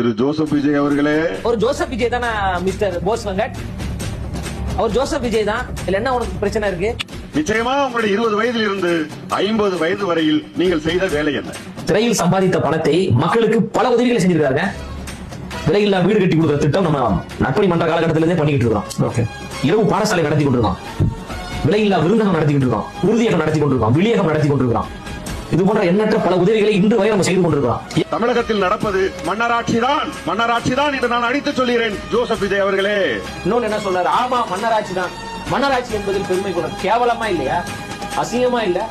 திரு Joseph Vijay அவர்களே, ஒரு Joseph Vijay தானே மிஸ்டர் போஸ் வெங்கட்? அவர் ஜோசப் விஜய் தான். இல்ல என்ன உனக்கு பிரச்சனை இருக்கு? நிச்சயமா உங்களுடைய 20 வயதில் இருந்து 50 வயது வரையில் நீங்கள் செய்த வேலை என்ன? திரையில் சம்பாதித்த பணத்தை மக்களுக்கு பல உதவிகளை செஞ்சிருக்காங்க. விலையில்லா வீடு கட்டி கொடுக்குற திட்டம் நம்ம நட்பணி மன்ற காலகட்டத்திலிருந்தே பண்ணிக்கிட்டு இருக்கோம். இரவு பாடசாலை நடத்தி கொண்டிருக்கோம், விலையில்லா விருந்தகம் நடத்திக்கிட்டு இருக்கோம், உறுதியகம் நடத்தி கொண்டிருக்கோம், விளியகம் நடத்தி கொண்டிருக்கிறோம். இது போன்ற எண்ணற்ற பல உதவிகளை இன்று வரை நம்ம செய்து கொண்டிருக்கிறோம். தமிழகத்தில் நடப்பது மன்னராட்சிதான், மன்னராட்சிதான் என்று நான் அடித்து சொல்கிறேன் ஜோசப் விஜய் அவர்களே. இன்னொன்னு என்ன சொல்றாரு? ஆமா மன்னராட்சி தான். மன்னராட்சி என்பதில் பெருமை கூட கேவலமா இல்லையா? அசிங்கமா இல்ல?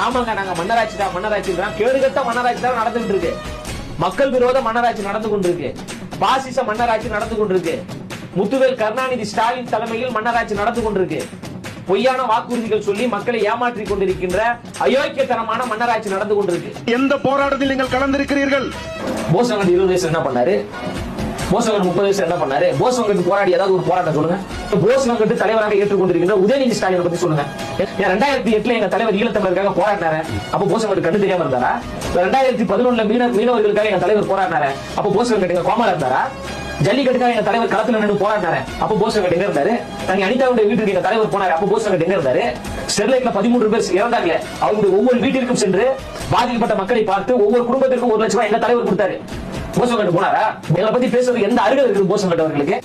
ஆமாங்க நாங்க மன்னராட்சி தான், மன்னராட்சி தான். கேடுகட்ட மன்னராட்சி தான் நடந்துட்டு இருக்கு. மக்கள் விரோத மன்னராட்சி நடந்து கொண்டிருக்கு. பாசிச மன்னராட்சி நடந்து கொண்டிருக்கு. முத்துவேல் கருணாநிதி ஸ்டாலின் தலைமையில் மன்னராட்சி நடந்து கொண்டிருக்கு. பொய்யான வாக்குறுதிகள் சொல்லி மக்களை ஏமாற்றிக் கொண்டிருக்கின்ற அயோக்கியத்தனமான மன்னராட்சி நடந்து கொண்டிருக்கு. எந்த போராட்டத்தில் நீங்கள் கலந்திருக்கிறீர்கள்? போஸ் வெங்கட் 20 வயசு என்ன பண்ணாரு? போஸ் வெங்கட் 30 வயசு என்ன பண்ணாரு? போஸ் வெங்கட் போராடி ஏதாவது ஒரு போராட்டம் சொல்லுங்க. போஸ் வெங்கட் தலைவராக ஏற்றுக்கொண்டிருக்கின்ற உதயநிதி ஸ்டாலின் பத்தி சொல்லுங்க. 2008 எங்க தலைவர் ஈழத்தமிழருக்காக போராடினாரு. அப்ப போஸ் வெங்கட் கண்டு தெரியாம இருந்தாரா? 2011 மீனவர்களுக்காக எங்க தலைவர் போராடினாரு. அப்ப போஸ் வெங்கட் எங்க கோமால இருந்தாரா? ஜல்லிக்கட்டுக்காக எங்க தலைவர் களத்துல நின்று போராடினாரு. அப்ப போஸ் வெங்கட் எங்க இருந்தாரு? தங்க அனிதாவுடைய வீட்டுக்கு எங்க தலைவர் போனாரு. அப்ப போஸ் வெங்கட் எங்க இருந்தாரு? ஸ்டெர்லைட்ல 13 பேர் இறந்தாங்களே, அவங்களுடைய ஒவ்வொரு வீட்டிற்கும் சென்று பாதிக்கப்பட்ட மக்களை பார்த்து ஒவ்வொரு குடும்பத்திற்கும் 1 லட்சம் ரூபாய் எங்க தலைவர் கொடுத்தாரு. போஸ் வெங்கட் போனாரா? எங்களை பத்தி பேசுறது எந்த அருகதை இருக்குது போஸ் வெங்கட் அவர்களுக்கு?